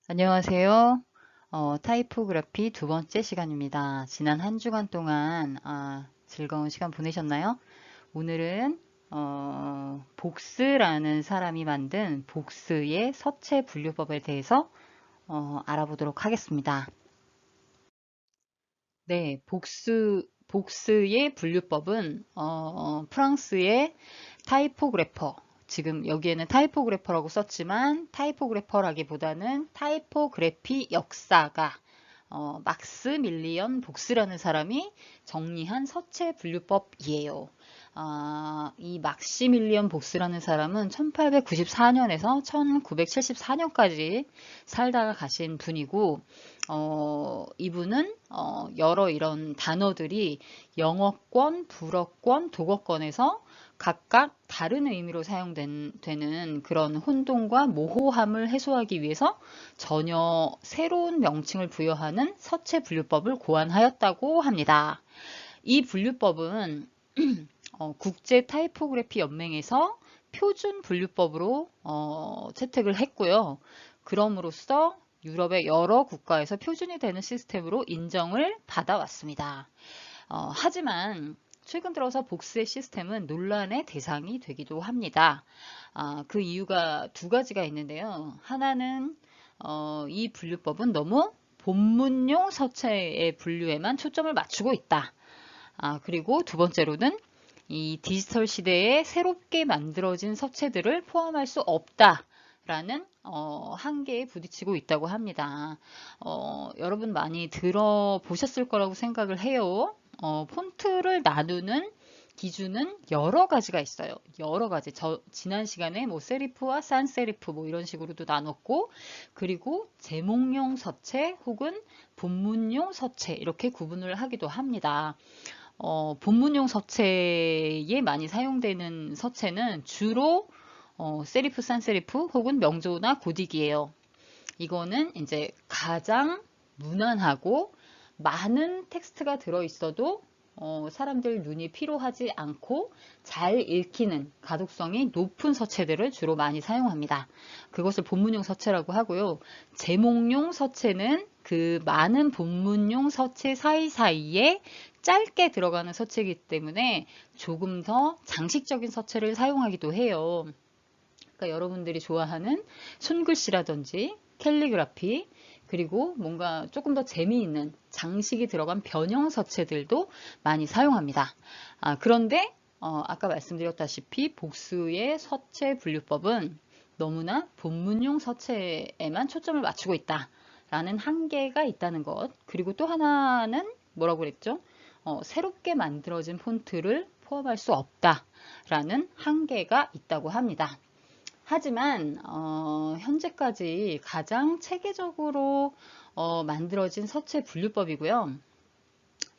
안녕하세요. 타이포그래피 두 번째 시간입니다. 지난 한 주간 동안 즐거운 시간 보내셨나요? 오늘은 복스라는 사람이 만든 복스의 서체 분류법에 대해서 알아보도록 하겠습니다. 네, 복스의 분류법은 프랑스의 타이포그래퍼, 지금 여기에는 타이포그래퍼라고 썼지만 타이포그래퍼라기보다는 타이포그래피 역사가 막스 밀리언 복스라는 사람이 정리한 서체 분류법이에요. 이 막시밀리언 복스라는 사람은 1894년에서 1974년까지 살다가 가신 분이고, 이분은 여러 이런 단어들이 영어권, 불어권, 독어권에서 각각 다른 의미로 사용되는 그런 혼동과 모호함을 해소하기 위해서 전혀 새로운 명칭을 부여하는 서체 분류법을 고안하였다고 합니다. 이 분류법은 국제 타이포그래피 연맹에서 표준 분류법으로 채택을 했고요. 그럼으로써 유럽의 여러 국가에서 표준이 되는 시스템으로 인정을 받아왔습니다. 하지만 최근 들어서 복스의 시스템은 논란의 대상이 되기도 합니다. 그 이유가 두 가지가 있는데요. 하나는 이 분류법은 너무 본문용 서체의 분류에만 초점을 맞추고 있다. 그리고 두 번째로는 이 디지털 시대에 새롭게 만들어진 서체들을 포함할 수 없다. 라는 한계에 부딪히고 있다고 합니다. 여러분 많이 들어보셨을 거라고 생각을 해요. 폰트를 나누는 기준은 여러 가지가 있어요. 여러 가지. 지난 시간에 뭐 세리프와 산세리프 뭐 이런 식으로도 나눴고, 그리고 제목용 서체 혹은 본문용 서체 이렇게 구분을 하기도 합니다. 본문용 서체에 많이 사용되는 서체는 주로 세리프, 산세리프 혹은 명조나 고딕이에요. 이거는 이제 가장 무난하고 많은 텍스트가 들어있어도 사람들 눈이 피로하지 않고 잘 읽히는 가독성이 높은 서체들을 주로 많이 사용합니다. 그것을 본문용 서체라고 하고요. 제목용 서체는 그 많은 본문용 서체 사이사이에 짧게 들어가는 서체이기 때문에 조금 더 장식적인 서체를 사용하기도 해요. 그러니까 여러분들이 좋아하는 손글씨라든지 캘리그라피, 그리고 뭔가 조금 더 재미있는 장식이 들어간 변형 서체들도 많이 사용합니다. 그런데 아까 말씀드렸다시피 복수의 서체 분류법은 너무나 본문용 서체에만 초점을 맞추고 있다라는 한계가 있다는 것. 그리고 또 하나는 뭐라고 그랬죠? 새롭게 만들어진 폰트를 포함할 수 없다라는 한계가 있다고 합니다. 하지만 현재까지 가장 체계적으로 만들어진 서체 분류법이고요.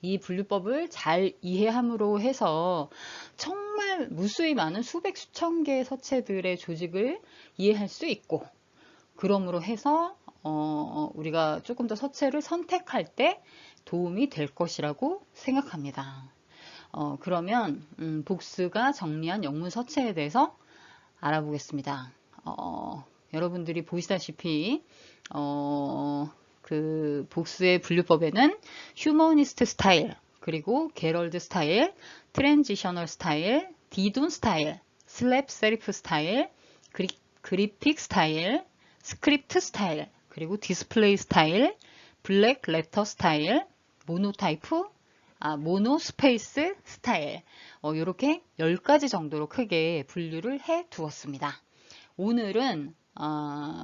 이 분류법을 잘 이해함으로 해서 정말 무수히 많은 수백 수천 개의 서체들의 조직을 이해할 수 있고, 그러므로 해서 우리가 조금 더 서체를 선택할 때 도움이 될 것이라고 생각합니다. 그러면 복스가 정리한 영문 서체에 대해서 알아보겠습니다. 여러분들이 보시다시피 그 복수의 분류법에는 휴머니스트 스타일, 그리고 게럴드 스타일, 트랜지셔널 스타일, 디둔 스타일, 슬랩 세리프 스타일, 그리픽 스타일, 스크립트 스타일, 그리고 디스플레이 스타일, 블랙 레터 스타일, 모노타이프, 모노 스페이스 스타일, 이렇게 10가지 정도로 크게 분류를 해 두었습니다. 오늘은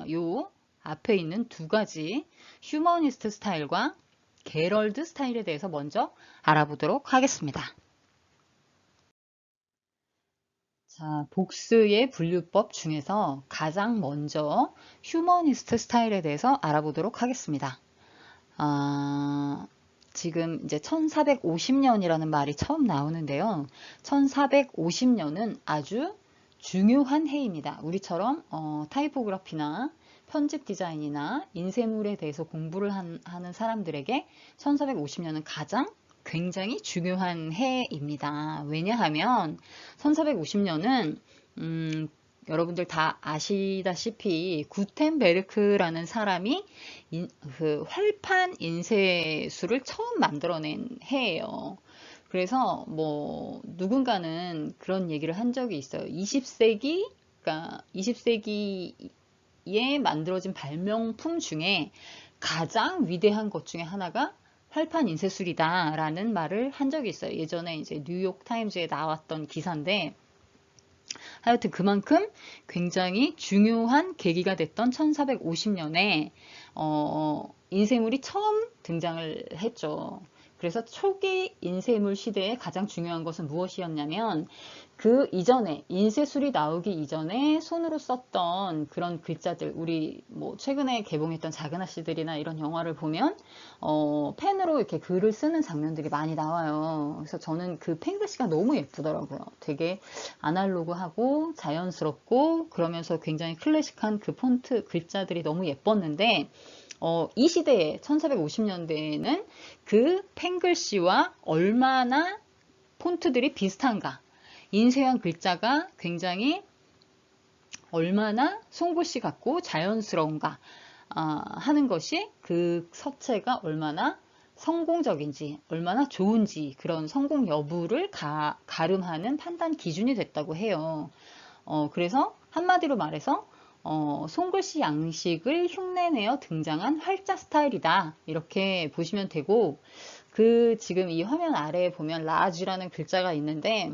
요 앞에 있는 두 가지 휴머니스트 스타일과 게럴드 스타일에 대해서 먼저 알아보도록 하겠습니다. 자, 복스의 분류법 중에서 가장 먼저 휴머니스트 스타일에 대해서 알아보도록 하겠습니다. 지금 이제 1450년이라는 말이 처음 나오는데요. 1450년은 아주 중요한 해입니다. 우리처럼 타이포그래피나 편집 디자인이나 인쇄물에 대해서 공부를 하는 사람들에게 1450년은 가장 굉장히 중요한 해입니다. 왜냐하면 1450년은 여러분들 다 아시다시피 구텐베르크라는 사람이 그 활판 인쇄술을 처음 만들어낸 해예요. 그래서 뭐 누군가는 그런 얘기를 한 적이 있어요. 20세기, 그러니까 20세기에 만들어진 발명품 중에 가장 위대한 것 중에 하나가 활판 인쇄술이다 라는 말을 한 적이 있어요. 예전에 이제 뉴욕 타임즈에 나왔던 기사인데, 하여튼 그만큼 굉장히 중요한 계기가 됐던 1450년에 인쇄물이 처음 등장을 했죠. 그래서 초기 인쇄물 시대에 가장 중요한 것은 무엇이었냐면, 그 이전에 인쇄술이 나오기 이전에 손으로 썼던 그런 글자들, 우리 뭐 최근에 개봉했던 작은 아씨들이나 이런 영화를 보면 펜으로 이렇게 글을 쓰는 장면들이 많이 나와요. 그래서 저는 그 펜글씨가 너무 예쁘더라고요. 되게 아날로그하고 자연스럽고 그러면서 굉장히 클래식한 그 폰트 글자들이 너무 예뻤는데, 이 시대에 1450년대에는 그 펜글씨와 얼마나 폰트들이 비슷한가, 인쇄한 글자가 굉장히 얼마나 손글씨 같고 자연스러운가 하는 것이 그 서체가 얼마나 성공적인지, 얼마나 좋은지, 그런 성공 여부를 가름하는 판단 기준이 됐다고 해요. 그래서 한마디로 말해서 손글씨 양식을 흉내내어 등장한 활자 스타일이다, 이렇게 보시면 되고, 그 지금 이 화면 아래에 보면 라지라는 글자가 있는데,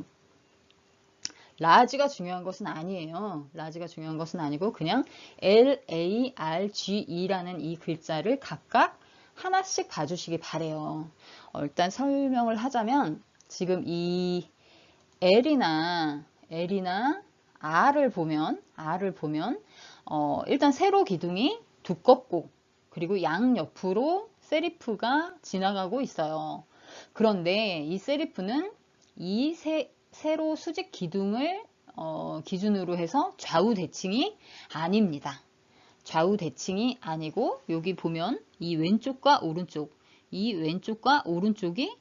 라지가 중요한 것은 아니에요. 라지가 중요한 것은 아니고 그냥 LARGE라는 이 글자를 각각 하나씩 봐주시기 바래요. 일단 설명을 하자면, 지금 이 L이나 R을 보면 일단 세로 기둥이 두껍고, 그리고 양옆으로 세리프가 지나가고 있어요. 그런데 이 세리프는 이 세로 수직 기둥을 기준으로 해서 좌우 대칭이 아닙니다. 좌우 대칭이 아니고, 여기 보면 이 왼쪽과 오른쪽이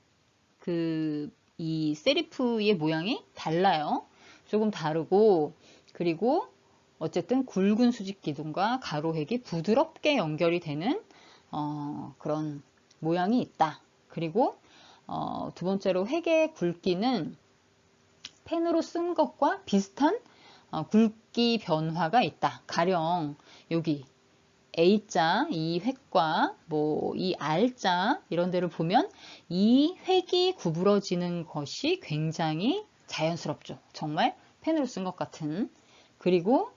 이 세리프의 모양이 달라요. 조금 다르고, 그리고 어쨌든 굵은 수직 기둥과 가로획이 부드럽게 연결이 되는 그런 모양이 있다. 그리고 두 번째로 획의 굵기는 펜으로 쓴 것과 비슷한 굵기 변화가 있다. 가령 여기 A자 이 획과 뭐 이 R자 이런 데를 보면 이 획이 구부러지는 것이 굉장히 자연스럽죠. 정말 펜으로 쓴 것 같은. 그리고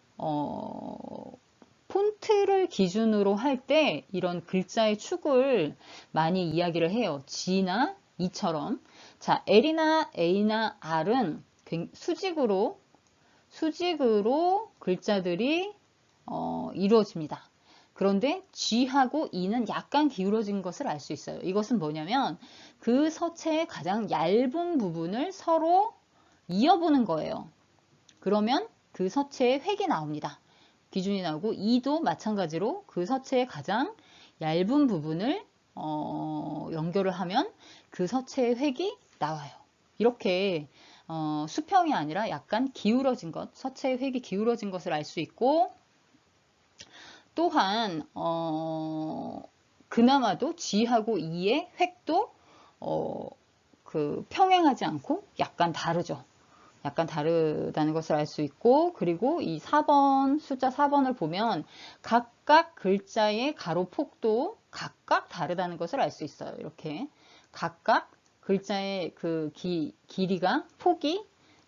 폰트를 기준으로 할 때 이런 글자의 축을 많이 이야기를 해요. G나 E처럼. 자, L이나 A나 R은 수직으로 글자들이 이루어집니다. 그런데 G하고 E는 약간 기울어진 것을 알 수 있어요. 이것은 뭐냐면 그 서체의 가장 얇은 부분을 서로 이어보는 거예요. 그러면 그 서체의 획이 나옵니다. 기준이 나오고, E도 마찬가지로 그 서체의 가장 얇은 부분을 연결을 하면 그 서체의 획이 나와요. 이렇게 수평이 아니라 약간 기울어진 것, 서체의 획이 기울어진 것을 알 수 있고, 또한 그나마도 G하고 E의 획도 평행하지 않고 약간 다르죠. 약간 다르다는 것을 알 수 있고, 그리고 이 4번, 숫자 4번을 보면 각각 글자의 가로폭도 각각 다르다는 것을 알 수 있어요. 이렇게 각각 글자의 그 길이가, 폭이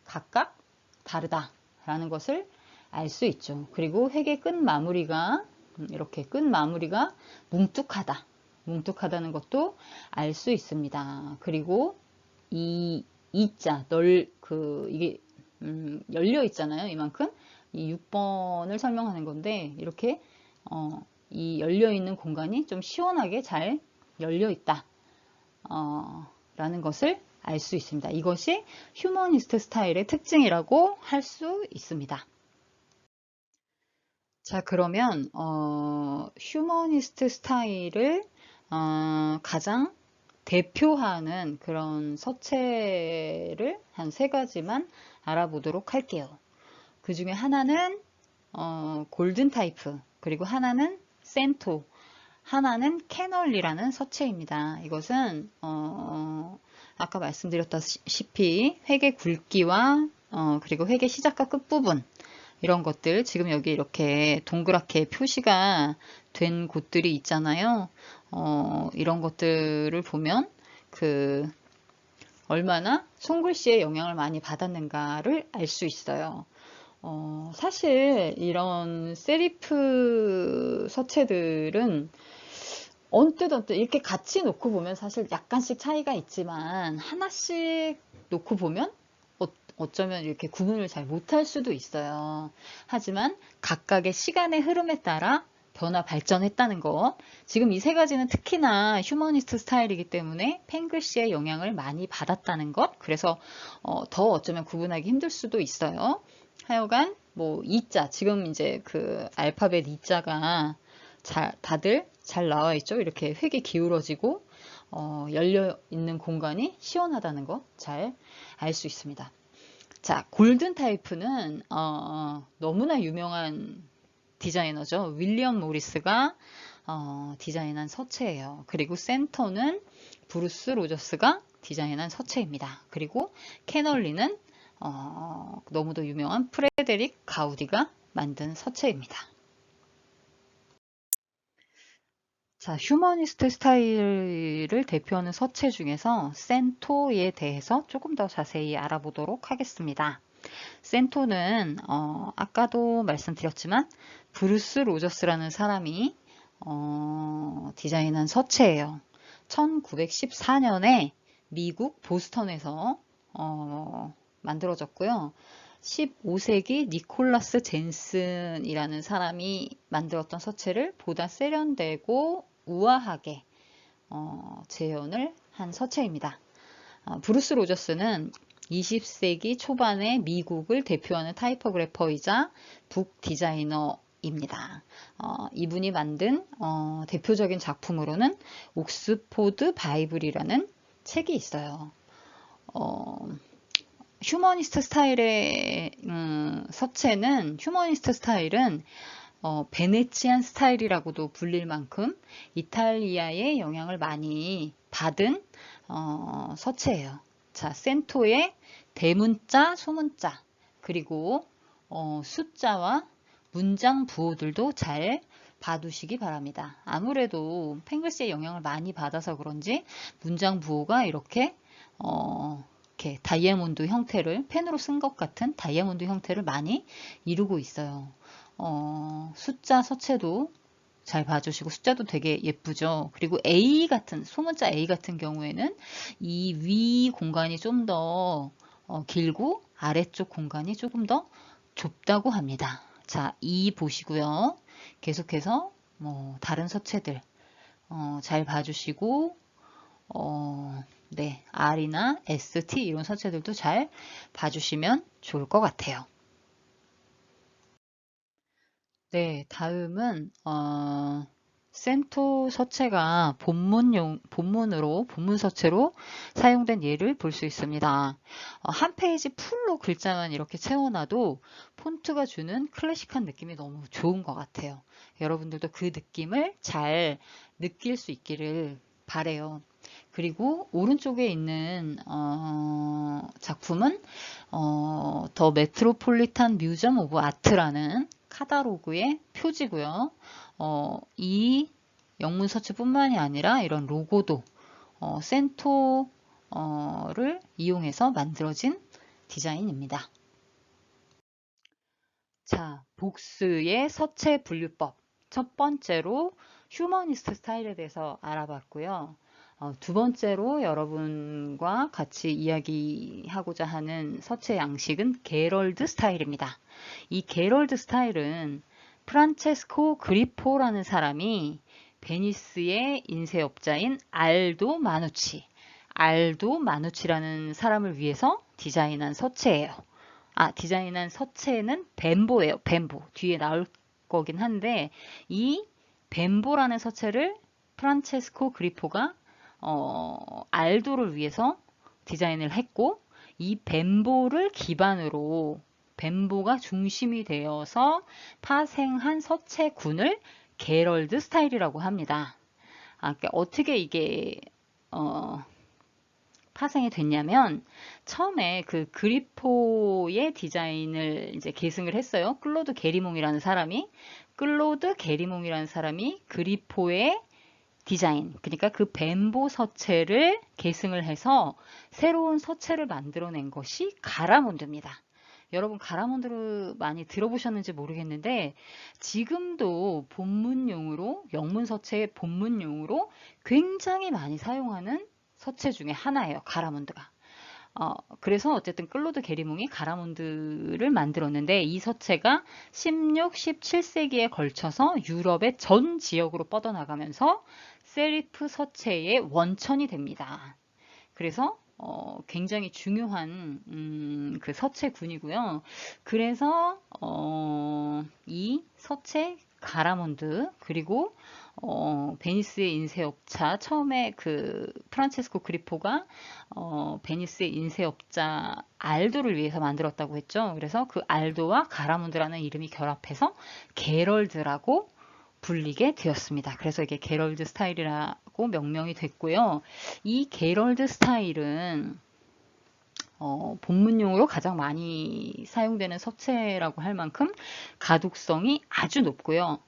각각 다르다라는 것을 알 수 있죠. 그리고 획의 끝 마무리가 이렇게 끝 마무리가 뭉툭하다는 것도 알 수 있습니다. 그리고 이자 이게 열려 있잖아요. 이만큼. 이 6번을 설명하는 건데, 이렇게 이 열려 있는 공간이 좀 시원하게 잘 열려 있다 라는 것을 알 수 있습니다. 이것이 휴머니스트 스타일의 특징이라고 할 수 있습니다. 자, 그러면 휴머니스트 스타일을 가장 대표하는 그런 서체를 한 3가지만 알아보도록 할게요. 그 중에 하나는 골든 타이프, 그리고 하나는 센토, 하나는 캐널리라는 서체입니다. 이것은 아까 말씀드렸다시피 회계 굵기와 그리고 회계 시작과 끝부분 이런 것들, 지금 여기 이렇게 동그랗게 표시가 된 곳들이 있잖아요. 이런 것들을 보면 얼마나 손글씨에 영향을 많이 받았는가를 알 수 있어요. 사실 이런 세리프 서체들은 언뜻 이렇게 같이 놓고 보면 사실 약간씩 차이가 있지만 하나씩 놓고 보면 어쩌면 이렇게 구분을 잘 못할 수도 있어요. 하지만 각각의 시간의 흐름에 따라 변화 발전했다는 것. 지금 이 세 가지는 특히나 휴머니스트 스타일이기 때문에 펜글씨의 영향을 많이 받았다는 것. 그래서 더 어쩌면 구분하기 힘들 수도 있어요. 하여간 뭐 이자, 지금 이제 그 알파벳 이자가 다들 잘 나와 있죠. 이렇게 획이 기울어지고 열려 있는 공간이 시원하다는 거 잘 알 수 있습니다. 자, 골든 타이프는 너무나 유명한 디자이너죠. 윌리엄 모리스가 디자인한 서체예요. 그리고 센터는 브루스 로저스가 디자인한 서체입니다. 그리고 캐널리는 너무도 유명한 프레데릭 가우디가 만든 서체입니다. 자, 휴머니스트 스타일을 대표하는 서체 중에서 센토에 대해서 조금 더 자세히 알아보도록 하겠습니다. 센토는 아까도 말씀드렸지만 브루스 로저스라는 사람이 디자인한 서체예요. 1914년에 미국 보스턴에서 만들어졌고요. 15세기 니콜라스 젠슨이라는 사람이 만들었던 서체를 보다 세련되고 우아하게 재현을 한 서체입니다. 브루스 로저스는 20세기 초반의 미국을 대표하는 타이포그래퍼이자 북 디자이너입니다. 이분이 만든 대표적인 작품으로는 옥스포드 바이블이라는 책이 있어요. 휴머니스트 스타일의 서체는, 휴머니스트 스타일은 베네치안 스타일이라고도 불릴 만큼 이탈리아의 영향을 많이 받은 서체예요. 자, 센토의 대문자, 소문자, 그리고 숫자와 문장 부호들도 잘 봐두시기 바랍니다. 아무래도 펜글스의 영향을 많이 받아서 그런지 문장 부호가 이렇게 다이아몬드 형태를, 펜으로 쓴 것 같은 다이아몬드 형태를 많이 이루고 있어요. 숫자 서체도 잘 봐주시고, 숫자도 되게 예쁘죠. 그리고 A 같은, 소문자 A 같은 경우에는 이 위 공간이 좀 더 길고 아래쪽 공간이 조금 더 좁다고 합니다. 자, E 보시고요. 계속해서 다른 서체들 잘 봐주시고, 네, R이나 ST 이런 서체들도 잘 봐주시면 좋을 것 같아요. 네, 다음은 센토 서체가 본문으로, 본문 서체로 사용된 예를 볼 수 있습니다. 한 페이지 풀로 글자만 이렇게 채워놔도 폰트가 주는 클래식한 느낌이 너무 좋은 것 같아요. 여러분들도 그 느낌을 잘 느낄 수 있기를 바래요. 그리고 오른쪽에 있는 작품은 더 메트로폴리탄 뮤지엄 오브 아트라는 카다로그의 표지고요. 이 영문 서체뿐만이 아니라 이런 로고도 센토를 이용해서 만들어진 디자인입니다. 자, 복스의 서체 분류법. 첫 번째로 휴머니스트 스타일에 대해서 알아봤고요. 두 번째로 여러분과 같이 이야기하고자 하는 서체 양식은 게럴드 스타일입니다. 이 게럴드 스타일은 프란체스코 그리포라는 사람이 베니스의 인쇄업자인 알도 마누치라는 사람을 위해서 디자인한 서체예요. 디자인한 서체는 벤보예요. 벤보. 뒤에 나올 거긴 한데, 이 벤보라는 서체를 프란체스코 그리포가 알도를 위해서 디자인을 했고, 이 벤보를 기반으로 벤보가 중심이 되어서 파생한 서체군을 게럴드 스타일이라고 합니다. 그러니까 어떻게 이게 파생이 됐냐면 처음에 그 그리포의 디자인을 이제 계승을 했어요. 클로드 게리몽이라는 사람이 그리포의 디자인, 그러니까 그 벤보 서체를 계승을 해서 새로운 서체를 만들어낸 것이 가라몬드입니다. 여러분 가라몬드 많이 들어보셨는지 모르겠는데 지금도 본문용으로, 영문 서체의 본문용으로 굉장히 많이 사용하는 서체 중에 하나예요. 가라몬드가. 그래서 어쨌든 클로드 게리몽이 가라몬드를 만들었는데 이 서체가 16, 17세기에 걸쳐서 유럽의 전 지역으로 뻗어나가면서 세리프 서체의 원천이 됩니다. 그래서 굉장히 중요한 그 서체군이고요. 그래서 이 서체 가라몬드 그리고 베니스의 인쇄업자 처음에 그 프란체스코 그리포가 베니스의 인쇄업자 알도를 위해서 만들었다고 했죠. 그래서 그 알도와 가라몬드라는 이름이 결합해서 게럴드라고 불리게 되었습니다. 그래서 이게 게럴드 스타일이라고 명명이 됐고요. 이 게럴드 스타일은 본문용으로 가장 많이 사용되는 서체라고 할 만큼 가독성이 아주 높고요.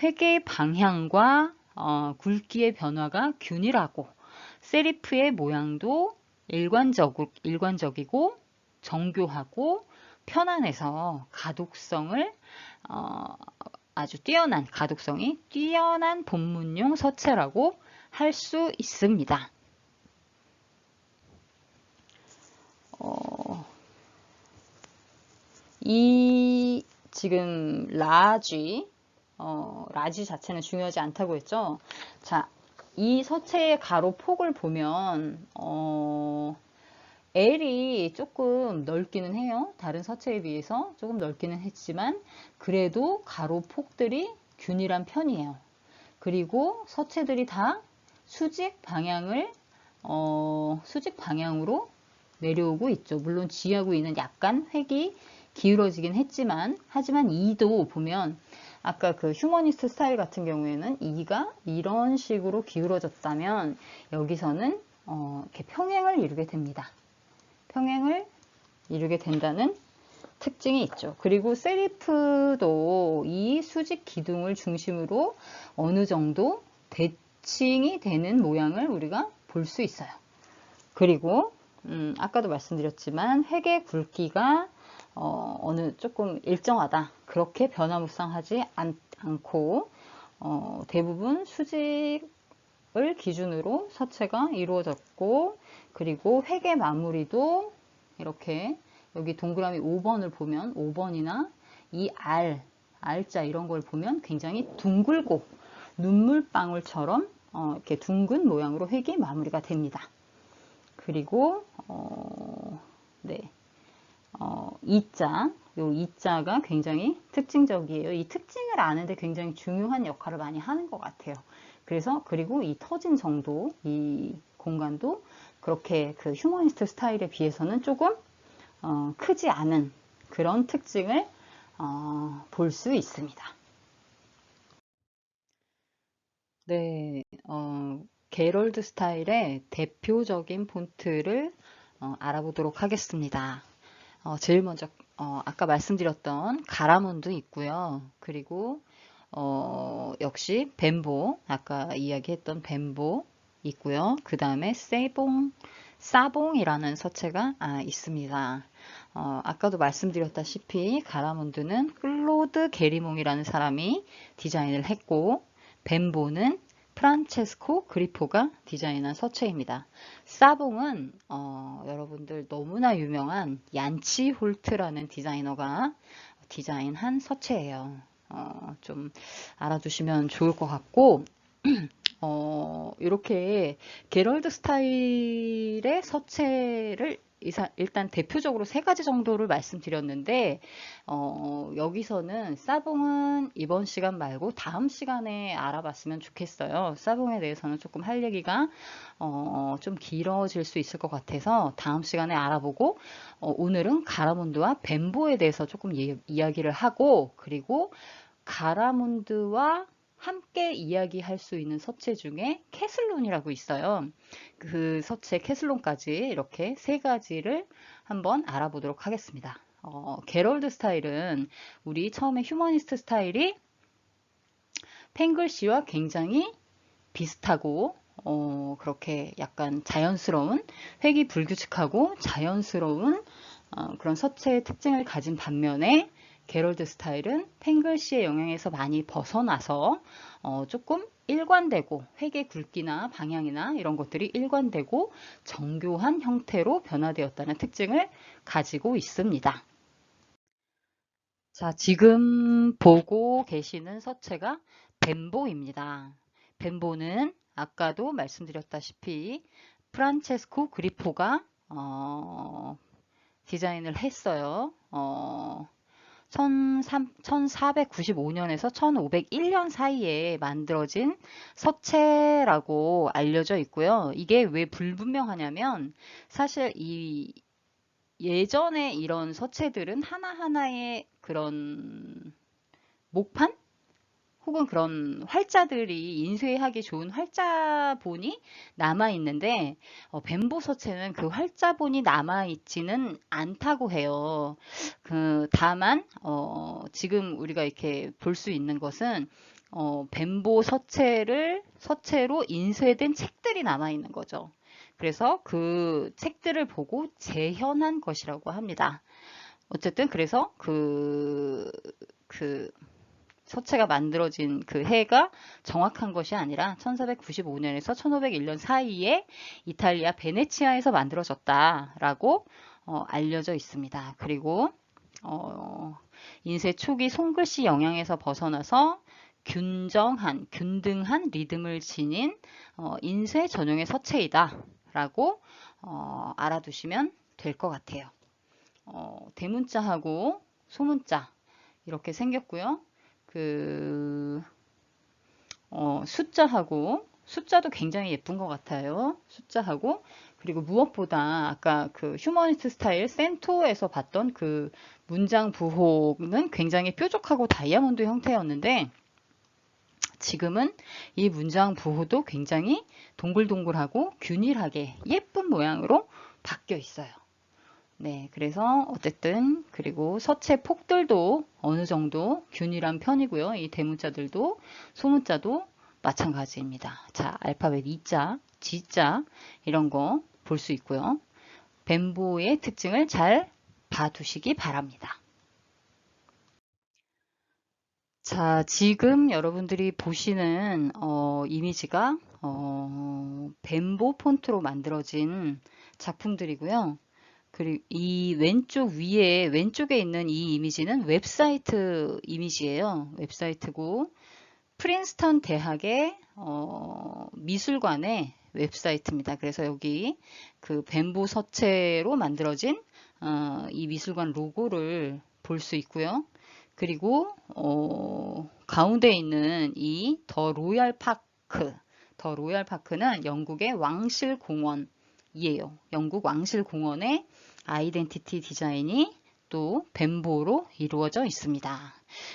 회계 방향과 굵기의 변화가 균일하고 세리프의 모양도 일관적이고 정교하고 편안해서 가독성이 뛰어난 본문용 서체라고 할 수 있습니다. 이 지금 라지 자체는 중요하지 않다고 했죠. 자, 이 서체의 가로 폭을 보면 L이 조금 넓기는 해요. 다른 서체에 비해서 조금 넓기는 했지만 그래도 가로 폭들이 균일한 편이에요. 그리고 서체들이 다 수직 방향으로 내려오고 있죠. 물론 G하고 E는 약간 획이 기울어지긴 하지만 E도 보면 아까 그 휴머니스트 스타일 같은 경우에는 E가 이런 식으로 기울어졌다면 여기서는 이렇게 평행을 이루게 됩니다. 평행을 이루게 된다는 특징이 있죠. 그리고 세리프도 이 수직 기둥을 중심으로 어느 정도 대칭이 되는 모양을 우리가 볼 수 있어요. 그리고 아까도 말씀드렸지만 획의 굵기가 조금 일정하다. 그렇게 변화무쌍하지 않고 대부분 수직을 기준으로 서체가 이루어졌고 그리고 획의 마무리도 이렇게 여기 동그라미 5번을 보면 5번이나 이 R자 이런 걸 보면 굉장히 둥글고 눈물방울처럼 이렇게 둥근 모양으로 획이 마무리가 됩니다. 그리고 이자가 굉장히 특징적이에요. 이 특징을 아는데 굉장히 중요한 역할을 많이 하는 것 같아요. 그리고 이 터진 정도, 이 공간도 그렇게 그 휴머니스트 스타일에 비해서는 조금 크지 않은 그런 특징을 볼 수 있습니다. 네, 게럴드 스타일의 대표적인 폰트를 알아보도록 하겠습니다. 제일 먼저 아까 말씀드렸던 가라몬드 있고요. 그리고 역시 벤보, 아까 이야기했던 벤보 있고요. 그 다음에 사봉이라는 서체가 있습니다. 아까도 말씀드렸다시피 가라몬드는 클로드 게리몽이라는 사람이 디자인을 했고 벤보는 프란체스코 그리포가 디자인한 서체입니다. 사봉은 여러분들 너무나 유명한 얀치 홀트라는 디자이너가 디자인한 서체예요. 좀 알아두시면 좋을 것 같고 이렇게 게럴드 스타일의 서체를 일단 대표적으로 세 가지 정도를 말씀드렸는데, 여기서는 사봉은 이번 시간 말고 다음 시간에 알아봤으면 좋겠어요. 사봉에 대해서는 조금 할 얘기가 좀 길어질 수 있을 것 같아서 다음 시간에 알아보고, 오늘은 가라몬드와 벤보에 대해서 조금 이야기를 하고, 그리고 가라몬드와 함께 이야기할 수 있는 서체 중에 캐슬론이라고 있어요. 그 서체 캐슬론까지 이렇게 세 가지를 한번 알아보도록 하겠습니다. 게럴드 스타일은 우리 처음에 휴머니스트 스타일이 팽글시와 굉장히 비슷하고 그렇게 약간 자연스러운 획이 불규칙하고 자연스러운 그런 서체의 특징을 가진 반면에 게럴드 스타일은 팽글시의 영향에서 많이 벗어나서 조금 일관되고 획의 굵기나 방향이나 이런 것들이 일관되고 정교한 형태로 변화되었다는 특징을 가지고 있습니다. 자, 지금 보고 계시는 서체가 벤보입니다. 벤보는 아까도 말씀드렸다시피 프란체스코 그리포가 디자인을 했어요. 1495년에서 1501년 사이에 만들어진 서체라고 알려져 있고요. 이게 왜 불분명하냐면 사실 이 예전에 이런 서체들은 하나하나의 그런 목판? 혹은 그런 활자들이 인쇄하기 좋은 활자본이 남아있는데 벤보 서체는 그 활자본이 남아있지는 않다고 해요. 다만 지금 우리가 이렇게 볼 수 있는 것은 벤보 서체로 인쇄된 책들이 남아있는 거죠. 그래서 그 책들을 보고 재현한 것이라고 합니다. 어쨌든 그래서 그 서체가 만들어진 그 해가 정확한 것이 아니라 1495년에서 1501년 사이에 이탈리아 베네치아에서 만들어졌다라고 알려져 있습니다. 그리고 인쇄 초기 손글씨 영향에서 벗어나서 균등한 리듬을 지닌 인쇄 전용의 서체이다 라고 알아두시면 될 것 같아요. 대문자하고 소문자 이렇게 생겼고요. 숫자도 굉장히 예쁜 것 같아요. 숫자하고 그리고 무엇보다 아까 그 휴머니스트 스타일 센토에서 봤던 그 문장 부호는 굉장히 뾰족하고 다이아몬드 형태였는데 지금은 이 문장 부호도 굉장히 동글동글하고 균일하게 예쁜 모양으로 바뀌어 있어요. 네, 그래서 어쨌든 그리고 서체 폭들도 어느 정도 균일한 편이고요. 이 대문자들도 소문자도 마찬가지입니다. 자, 알파벳 E자, G자 이런 거 볼 수 있고요. 벤보의 특징을 잘 봐두시기 바랍니다. 자, 지금 여러분들이 보시는 이미지가 벤보 폰트로 만들어진 작품들이고요. 그리고 이 왼쪽에 있는 이 이미지는 웹사이트 이미지예요. 웹사이트고 프린스턴 대학의 미술관의 웹사이트입니다. 그래서 여기 그 벤보 서체로 만들어진 이 미술관 로고를 볼 수 있고요. 그리고 가운데 있는 이 더 로얄 파크는 영국의 왕실 공원이에요. 영국 왕실 공원의 아이덴티티 디자인이 또 벤보로 이루어져 있습니다.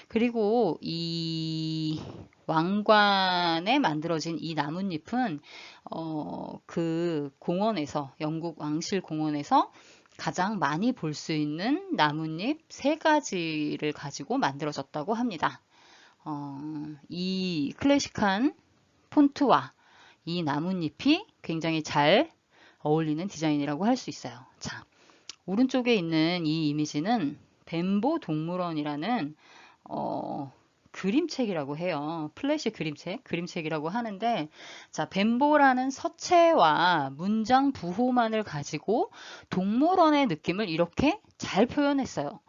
그리고 이 왕관에 만들어진 이 나뭇잎은 그 공원에서 영국 왕실 공원에서 가장 많이 볼 수 있는 나뭇잎 세 가지를 가지고 만들어졌다고 합니다. 이 클래식한 폰트와 이 나뭇잎이 굉장히 잘 어울리는 디자인이라고 할 수 있어요. 자, 오른쪽에 있는 이 이미지는 벤보 동물원이라는 그림책이라고 해요. 플래시 그림책이라고 하는데, 자, 벤보라는 서체와 문장 부호만을 가지고 동물원의 느낌을 이렇게 잘 표현했어요.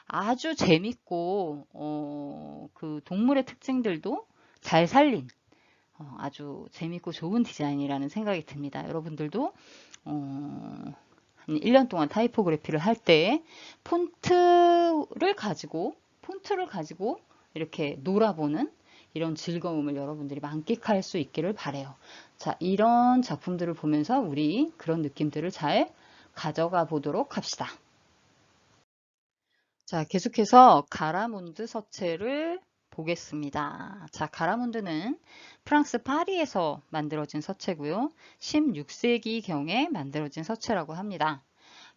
아주 재밌고, 그 동물의 특징들도 잘 살린 아주 재밌고 좋은 디자인이라는 생각이 듭니다. 여러분들도 1년 동안 타이포그래피를 할 때 폰트를 가지고 이렇게 놀아보는 이런 즐거움을 여러분들이 만끽할 수 있기를 바래요. 자, 이런 작품들을 보면서 우리 그런 느낌들을 잘 가져가 보도록 합시다. 자, 계속해서 가라문드 서체를 보겠습니다. 자, 가라문드는 프랑스 파리에서 만들어진 서체고요. 16세기경에 만들어진 서체라고 합니다.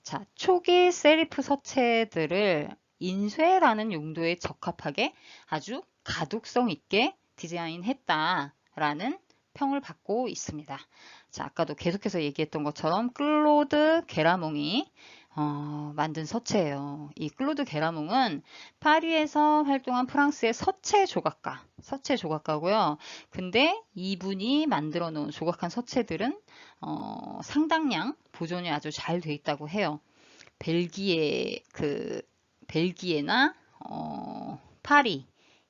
자, 초기 세리프 서체들을 인쇄라는 용도에 적합하게 아주 가독성 있게 디자인했다라는 평을 받고 있습니다. 자, 아까도 계속해서 얘기했던 것처럼 클로드 게라몽이 만든 서체예요. 이 클로드 게라몽은 파리에서 활동한 프랑스의 서체 조각가고요. 근데 이분이 만들어 놓은 조각한 서체들은 상당량 보존이 아주 잘 돼 있다고 해요. 벨기에나 파리에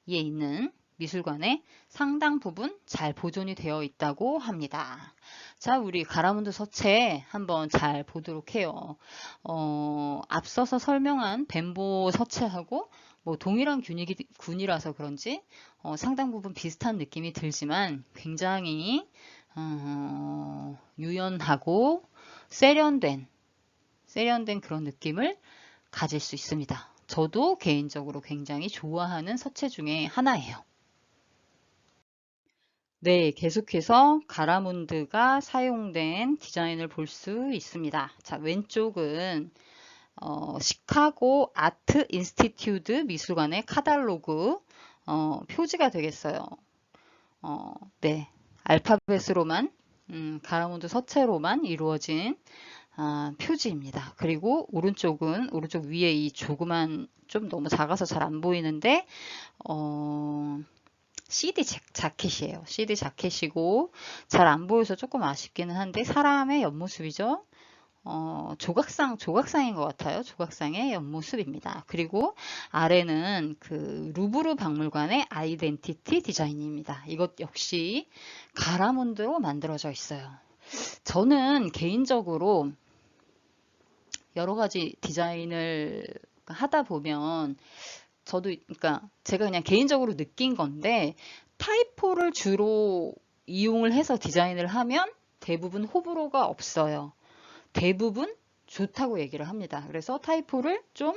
있는 미술관에 상당 부분 잘 보존이 되어 있다고 합니다. 자, 우리 가라문드 서체 한번 잘 보도록 해요. 앞서서 설명한 벤보 서체하고 뭐 동일한 균이라서 그런지 상당 부분 비슷한 느낌이 들지만 굉장히 유연하고 세련된 그런 느낌을 가질 수 있습니다. 저도 개인적으로 굉장히 좋아하는 서체 중에 하나예요. 네, 계속해서 가라문드가 사용된 디자인을 볼 수 있습니다. 자, 왼쪽은 시카고 아트 인스티튜트 미술관의 카탈로그 표지가 되겠어요. 네, 알파벳으로만 가라문드 서체로만 이루어진 표지입니다. 그리고 오른쪽 위에 이 조그만 좀 너무 작아서 잘 안 보이는데 CD 자켓이에요. CD 자켓이고 잘 안 보여서 조금 아쉽기는 한데 사람의 옆모습이죠. 조각상인 것 같아요. 조각상의 옆모습입니다. 그리고 아래는 그 루브르 박물관의 아이덴티티 디자인입니다. 이것 역시 가라문드로 만들어져 있어요. 저는 개인적으로 여러 가지 디자인을 하다 보면 그러니까 제가 그냥 개인적으로 느낀 건데 타이포를 주로 이용을 해서 디자인을 하면 대부분 호불호가 없어요. 대부분 좋다고 얘기를 합니다. 그래서 타이포를 좀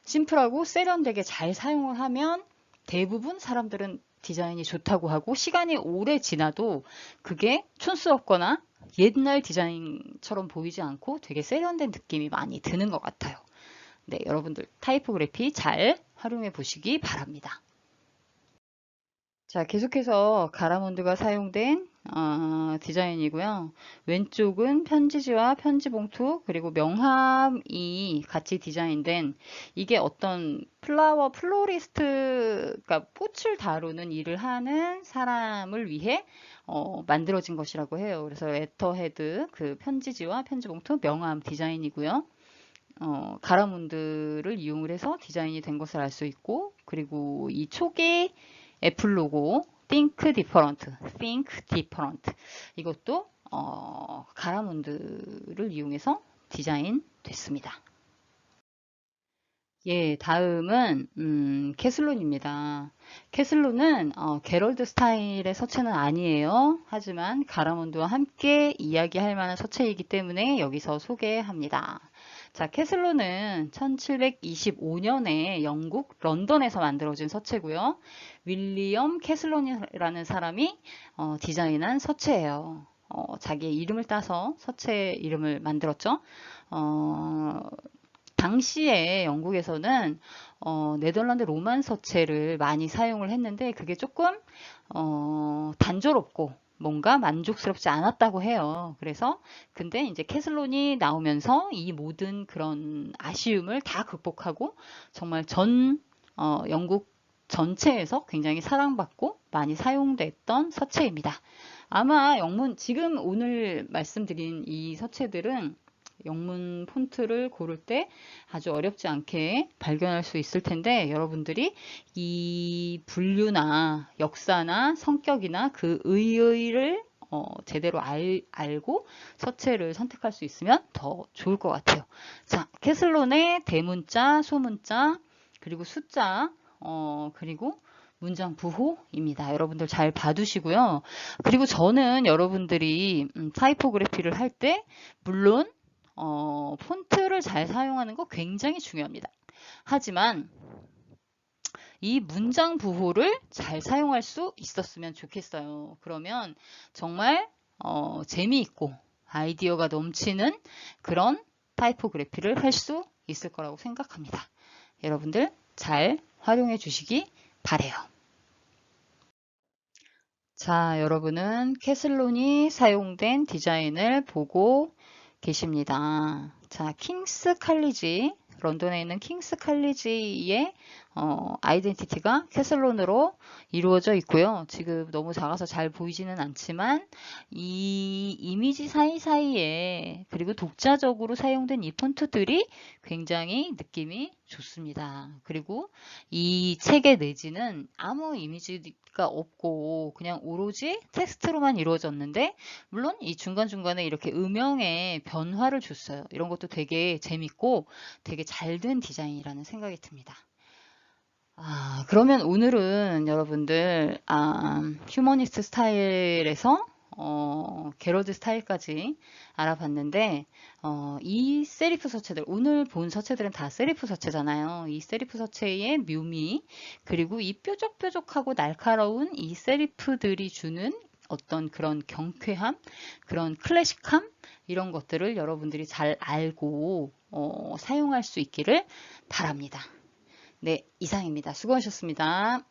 심플하고 세련되게 잘 사용을 하면 대부분 사람들은 디자인이 좋다고 하고 시간이 오래 지나도 그게 촌스럽거나 옛날 디자인처럼 보이지 않고 되게 세련된 느낌이 많이 드는 것 같아요. 네, 여러분들 타이포그래피 잘 활용해 보시기 바랍니다. 자, 계속해서 가라몬드가 사용된 디자인이고요. 왼쪽은 편지지와 편지봉투 그리고 명함이 같이 디자인된 이게 어떤 플로리스트가 꽃을 다루는 일을 하는 사람을 위해 만들어진 것이라고 해요. 그래서 레터헤드 그 편지지와 편지봉투 명함 디자인이고요. 가라문드를 이용을 해서 디자인이 된 것을 알 수 있고 그리고 이 초기 애플 로고 Think Different 이것도 가라문드를 이용해서 디자인 됐습니다. 예, 다음은 캐슬론입니다. 캐슬론은 게럴드 스타일의 서체는 아니에요. 하지만 가라문드와 함께 이야기할 만한 서체이기 때문에 여기서 소개합니다. 자, 캐슬론은 1725년에 영국 런던에서 만들어진 서체고요. 윌리엄 캐슬론이라는 사람이 디자인한 서체예요. 자기의 이름을 따서 서체 이름을 만들었죠. 당시에 영국에서는 네덜란드 로만 서체를 많이 사용을 했는데 그게 조금 단조롭고 뭔가 만족스럽지 않았다고 해요. 그래서 근데 이제 캐슬론이 나오면서 이 모든 그런 아쉬움을 다 극복하고 정말 영국 전체에서 굉장히 사랑받고 많이 사용됐던 서체입니다. 아마 지금 오늘 말씀드린 이 서체들은 영문 폰트를 고를 때 아주 어렵지 않게 발견할 수 있을 텐데 여러분들이 이 분류나 역사나 성격이나 그 의의를 제대로 알고 서체를 선택할 수 있으면 더 좋을 것 같아요. 자, 캐슬론의 대문자, 소문자, 그리고 숫자, 그리고 문장 부호입니다. 여러분들 잘 봐두시고요. 그리고 저는 여러분들이 타이포그래피를 할 때 물론 폰트를 잘 사용하는 거 굉장히 중요합니다. 하지만 이 문장 부호를 잘 사용할 수 있었으면 좋겠어요. 그러면 정말 재미있고 아이디어가 넘치는 그런 타이포그래피를 할 수 있을 거라고 생각합니다. 여러분들 잘 활용해 주시기 바래요. 자, 여러분은 캐슬론이 사용된 디자인을 보고 계십니다. 자, 킹스 칼리지, 런던에 있는 킹스 칼리지의 아이덴티티가 캐슬론으로 이루어져 있고요. 지금 너무 작아서 잘 보이지는 않지만 이 이미지 사이사이에 그리고 독자적으로 사용된 이 폰트들이 굉장히 느낌이 좋습니다. 그리고 이 책의 내지는 아무 이미지가 없고 그냥 오로지 텍스트로만 이루어졌는데 물론 이 중간중간에 이렇게 음영의 변화를 줬어요. 이런 것도 되게 재밌고 되게 잘 된 디자인이라는 생각이 듭니다. 그러면 오늘은 여러분들 휴머니스트 스타일에서 게러드 스타일까지 알아봤는데 이 세리프 서체들, 오늘 본 서체들은 다 세리프 서체잖아요. 이 세리프 서체의 묘미, 그리고 이 뾰족뾰족하고 날카로운 이 세리프들이 주는 어떤 그런 경쾌함, 그런 클래식함, 이런 것들을 여러분들이 잘 알고 사용할 수 있기를 바랍니다. 네, 이상입니다. 수고하셨습니다.